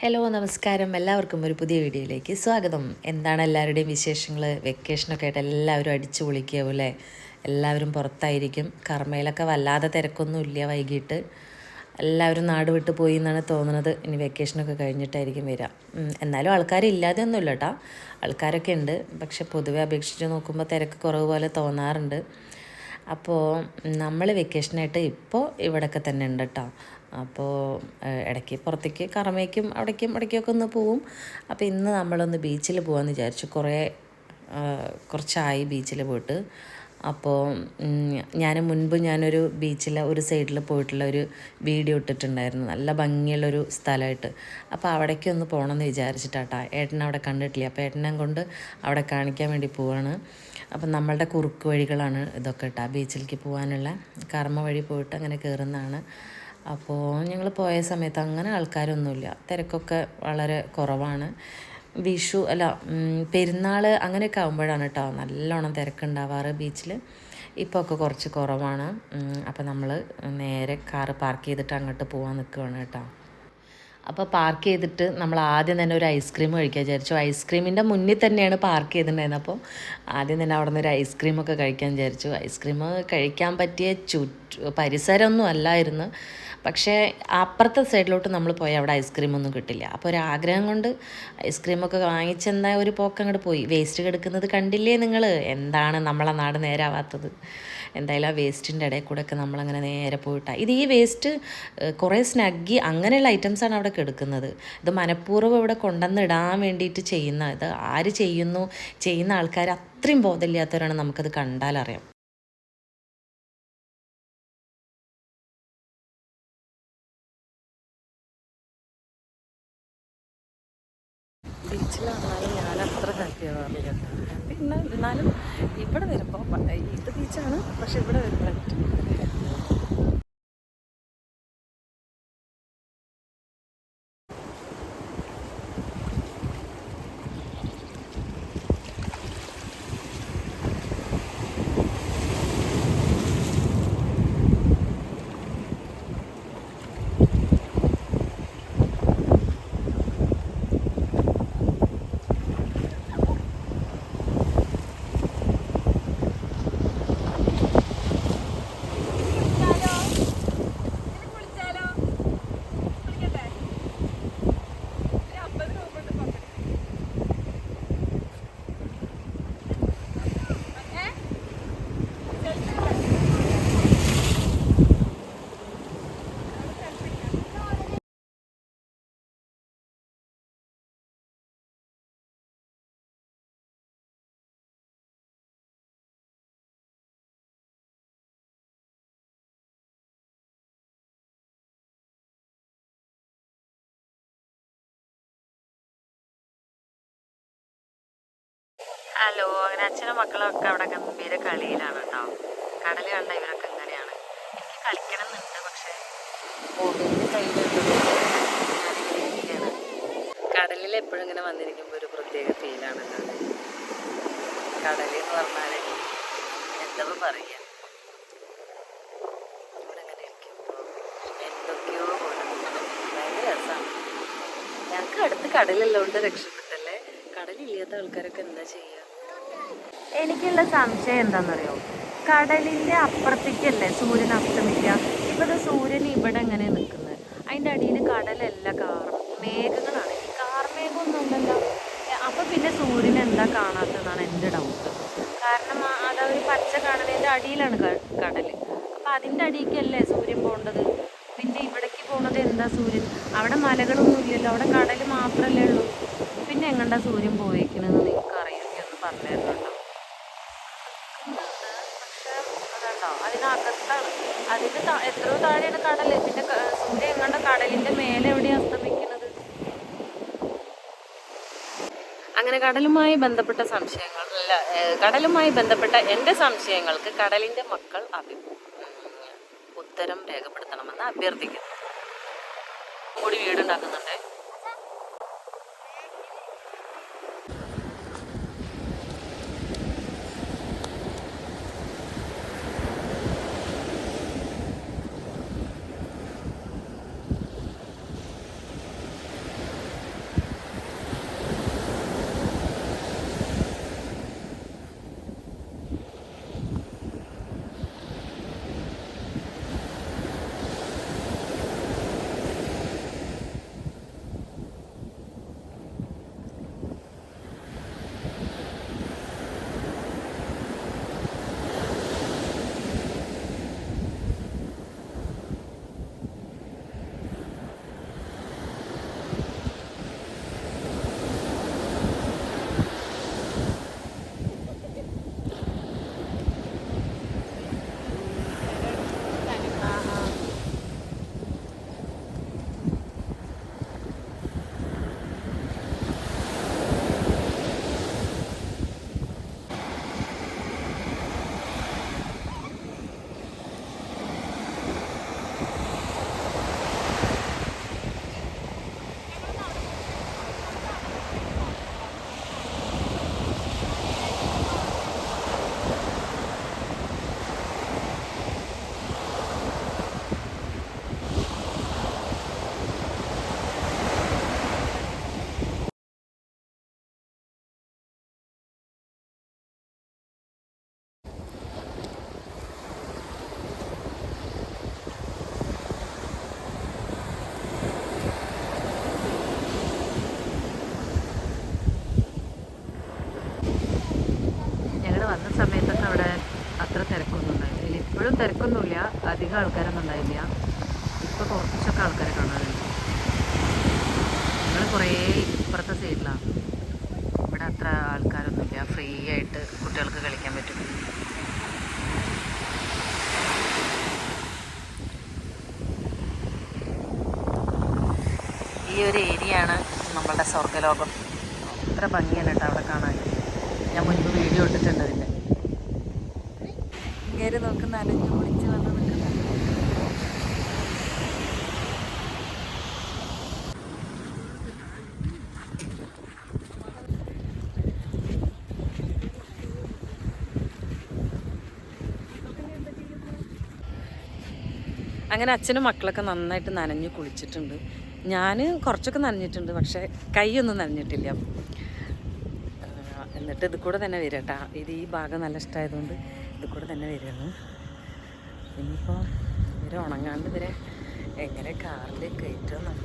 Hello നമസ്കാരം, എല്ലാവർക്കും ഒരു പുതിയ വീഡിയോയിലേക്ക് സ്വാഗതം. എന്താണ് എല്ലാവരുടെയും വിശേഷങ്ങൾ? വെക്കേഷനൊക്കെ ആയിട്ട് എല്ലാവരും അടിച്ചു പൊളിക്കുക പോലെ എല്ലാവരും പുറത്തായിരിക്കും. കർമ്മയിലൊക്കെ വല്ലാതെ തിരക്കൊന്നുമില്ല. വൈകിട്ട് എല്ലാവരും നാട് വിട്ട് പോയി എന്നാണ് തോന്നുന്നത്. ഇനി വെക്കേഷനൊക്കെ കഴിഞ്ഞിട്ടായിരിക്കും വരിക. എന്നാലും ആൾക്കാരില്ലാതെ ഒന്നുമില്ല കേട്ടോ, ആൾക്കാരൊക്കെ ഉണ്ട്. പക്ഷെ പൊതുവെ അപേക്ഷിച്ച് നോക്കുമ്പോൾ തിരക്ക് കുറവ് പോലെ തോന്നാറുണ്ട്. അപ്പോൾ നമ്മൾ വെക്കേഷനായിട്ട് ഇപ്പോൾ ഇവിടെയൊക്കെ തന്നെ ഉണ്ട് കേട്ടോ. അപ്പോൾ ഇടയ്ക്ക് പുറത്തേക്ക് കറമയ്ക്കും അവിടേക്കും ഇടയ്ക്കൊക്കെ ഒന്ന് പോവും. അപ്പോൾ ഇന്ന് നമ്മളൊന്ന് ബീച്ചിൽ പോകാമെന്ന് വിചാരിച്ചു. കുറച്ചായി ബീച്ചിൽ പോയിട്ട്. അപ്പോൾ ഞാനൊരു ബീച്ചിൽ ഒരു സൈഡിൽ പോയിട്ടുള്ള ഒരു വീഡിയോ ഇട്ടിട്ടുണ്ടായിരുന്നു, നല്ല ഭംഗിയുള്ളൊരു സ്ഥലമായിട്ട്. അപ്പോൾ അവിടേക്ക് ഒന്ന് പോകണമെന്ന് വിചാരിച്ചിട്ടാട്ടാ. ഏട്ടൻ അവിടെ കണ്ടിട്ടില്ല, അപ്പോൾ ഏട്ടനെ കൊണ്ട് അവിടെ കാണിക്കാൻ വേണ്ടി പോവാണ്. അപ്പം നമ്മളുടെ കുറുക്ക് വഴികളാണ് ഇതൊക്കെ കേട്ടോ. ബീച്ചിലേക്ക് പോകാനുള്ള കർമ്മ വഴി പോയിട്ട് അങ്ങനെ കയറുന്നതാണ്. അപ്പോൾ ഞങ്ങൾ പോയ സമയത്ത് അങ്ങനെ ആൾക്കാരൊന്നുമില്ല, തിരക്കൊക്കെ വളരെ കുറവാണ്. പെരുന്നാൾ അങ്ങനെയൊക്കെ ആകുമ്പോഴാണ് കേട്ടോ നല്ലോണം തിരക്കുണ്ടാവാറ് ബീച്ചിൽ. ഇപ്പോൾ ഒക്കെ കുറച്ച് കുറവാണ്. അപ്പോൾ നമ്മൾ നേരെ കാറ് പാർക്ക് ചെയ്തിട്ട് അങ്ങോട്ട് പോകാൻ നിൽക്കുകയാണ് കേട്ടോ. അപ്പോൾ പാർക്ക് ചെയ്തിട്ട് നമ്മൾ ആദ്യം തന്നെ ഒരു ഐസ്ക്രീം കഴിക്കാൻ വിചാരിച്ചു. ഐസ്ക്രീമിൻ്റെ മുന്നിൽ തന്നെയാണ് പാർക്ക് ചെയ്തിട്ടുണ്ടായിരുന്നത്. അപ്പോൾ ആദ്യം തന്നെ അവിടെ നിന്ന് ഒരു ഐസ്ക്രീമൊക്കെ കഴിക്കാൻ വിചാരിച്ചു. ഐസ്ക്രീം കഴിക്കാൻ പറ്റിയ പരിസരമൊന്നും അല്ലായിരുന്നു. പക്ഷേ അപ്പുറത്തെ സൈഡിലോട്ട് നമ്മൾ പോയി അവിടെ ഐസ്ക്രീമൊന്നും കിട്ടില്ല. അപ്പോൾ ഒരാഗ്രഹം കൊണ്ട് ഐസ്ക്രീമൊക്കെ വാങ്ങിച്ചെന്നാൽ ഒരു പോക്ക് അങ്ങോട്ട് പോയി. വേസ്റ്റ് കിടക്കുന്നത് കണ്ടില്ലേ നിങ്ങൾ? എന്താണ് നമ്മളെ നാട് നേരാവാത്തത്? എന്തായാലും ആ വേസ്റ്റിൻ്റെ ഇടയിൽ കൂടെയൊക്കെ നമ്മളങ്ങനെ നേരെ പോയിട്ടാണ്. ഈ വേസ്റ്റ് കുറേ സ്നഗ്ഗി അങ്ങനെയുള്ള ഐറ്റംസാണ് അവിടെ കിടക്കുന്നത്. ഇത് മനഃപൂർവ്വം ഇവിടെ കൊണ്ടുവന്നിടാൻ വേണ്ടിയിട്ട് ഇത് ആര് ചെയ്യുന്ന ആൾക്കാർ അത്രയും ബോധമില്ലാത്തവരാണ്. നമുക്കത് കണ്ടാലറിയാം. ബീച്ചിലാണെന്നാലും ഞാൻ അത്ര ഹാപ്പി ആവാറില്ല. പിന്നെ എന്നാലും ഇവിടെ വരുമ്പോൾ ഇത് ബീച്ചാണ്, പക്ഷെ ഇവിടെ വരുമ്പോൾ ഹലോ. അങ്ങനെ അച്ഛനും മക്കളൊക്കെ അവിടെ ഗംഭീര കളിയിലാണ് കേട്ടോ. കടൽ കണ്ട ഇവരൊക്കെ ഇങ്ങനെയാണ്. എനിക്ക് കളിക്കണം എന്നുണ്ട്, പക്ഷേ മൊബൈലിൽ കയ്യിലുള്ളത് ഞാനിങ്ങനെ ഇരിക്കുകയാണ്. കടലിൽ എപ്പോഴും ഇങ്ങനെ വന്നിരിക്കുമ്പോൾ ഒരു പ്രത്യേക ഫീലാണ്. കടൽ എന്ന് പറഞ്ഞാൽ എന്താ പറയുക, ഇവിടെ ഇങ്ങനെ ഇരിക്കുമ്പോൾ എന്തൊക്കെയോ പോലെ ഭയങ്കര രസമാണ്. ഞങ്ങൾക്ക് അടുത്ത് കടലുള്ളതുകൊണ്ട് രക്ഷപ്പെട്ടല്ലേ. കടലില്ലാത്ത ആൾക്കാരൊക്കെ എന്താ ചെയ്യുക? എനിക്കുള്ള സംശയം എന്താണെന്നറിയോ, കടലിൻ്റെ അപ്പുറത്തേക്കല്ലേ സൂര്യൻ അസ്തമിക്കുക. ഇപ്പോൾ സൂര്യൻ ഇവിടെ എങ്ങനെ നിൽക്കുന്നത്, അതിൻ്റെ അടിയിൽ കടലല്ല, മേഘങ്ങളാണ്. ഈ കാർമേഘമൊന്നുമല്ലല്ലോ. അപ്പോൾ പിന്നെ സൂര്യൻ എന്താ കാണാത്തതെന്നാണ് എൻ്റെ ഡൗട്ട്. കാരണം അതൊരു പച്ച കടലിൻ്റെ അടിയിലാണ് കടൽ. അപ്പോൾ അതിൻ്റെ അടിയിലേക്കല്ലേ സൂര്യൻ പോകേണ്ടത്. പിന്നെ ഇവിടേക്ക് പോകുന്നത് എന്താ സൂര്യൻ? അവിടെ മലകളൊന്നും ഇല്ലല്ലോ, അവിടെ കടൽ മാത്രമല്ലേ ഉള്ളൂ. പിന്നെ എങ്ങണ്ടാ സൂര്യൻ പോയേക്കണെന്ന് നിങ്ങൾക്ക് അറിയുമെങ്കിൽ ഒന്ന് പറഞ്ഞു തരണം. അതിനകത്താണ്, അതിൻ്റെ എത്രയോ താഴെയാണ് കടൽ. പിന്നെ സൂര്യൻ എങ്ങാണ്ട് കടലിൻ്റെ മേലെ എവിടെയാണ് അസ്തമിക്കുന്നത്? അങ്ങനെ കടലുമായി ബന്ധപ്പെട്ട കടലുമായി ബന്ധപ്പെട്ട എൻ്റെ സംശയങ്ങൾക്ക് കടലിൻ്റെ മക്കൾ ഉത്തരം രേഖപ്പെടുത്തണമെന്ന് അഭ്യർത്ഥിക്കുന്നു. കൂടി വീടുണ്ടാക്കുന്നുണ്ട്. അധികം ആൾക്കാരൊന്നും ഉണ്ടായില്ല. ഇപ്പോൾ കുറച്ചൊക്കെ ആൾക്കാരെ കാണാനുണ്ട്. ഞങ്ങൾ കുറേ ഇപ്പുറത്തെ സൈഡിലാണ്. ഇവിടെ അത്ര ആൾക്കാരൊന്നുമില്ല. ഫ്രീ ആയിട്ട് കുട്ടികൾക്ക് കളിക്കാൻ പറ്റും. ഈ ഒരു ഏരിയയാണ് നമ്മളുടെ സ്വർഗ്ഗലോകം. അത്ര ഭംഗിയാണ് കേട്ടോ അവിടെ കാണാൻ. ഞാൻ മുൻപ് വീഡിയോ ഇട്ടിട്ടുണ്ട് അതിൻ്റെ. ഇങ്ങനെ നോക്ക് നനഞ്ഞു കുളിച്ച് വന്ന് നിൽക്കുന്നത്. അങ്ങനെ അച്ഛനും മക്കളൊക്കെ നന്നായിട്ട് നനഞ്ഞ് കുളിച്ചിട്ടുണ്ട്. ഞാൻ കുറച്ചൊക്കെ നനഞ്ഞിട്ടുണ്ട്, പക്ഷേ കൈയൊന്നും നനഞ്ഞിട്ടില്ല. എന്നിട്ട് ഇത് കൂടെ തന്നെ വരിക കേട്ടോ. ഇത് ഈ ഭാഗം നല്ല ഇഷ്ടമായതുകൊണ്ട് ഇത് കൂടെ തന്നെ വരികയാണ്. ഇനിയിപ്പോൾ ഇവരെ ഉണങ്ങാണ്ട് ഇവരെ എങ്ങനെ കാറിൽ കയറ്റുമെന്നാണ്.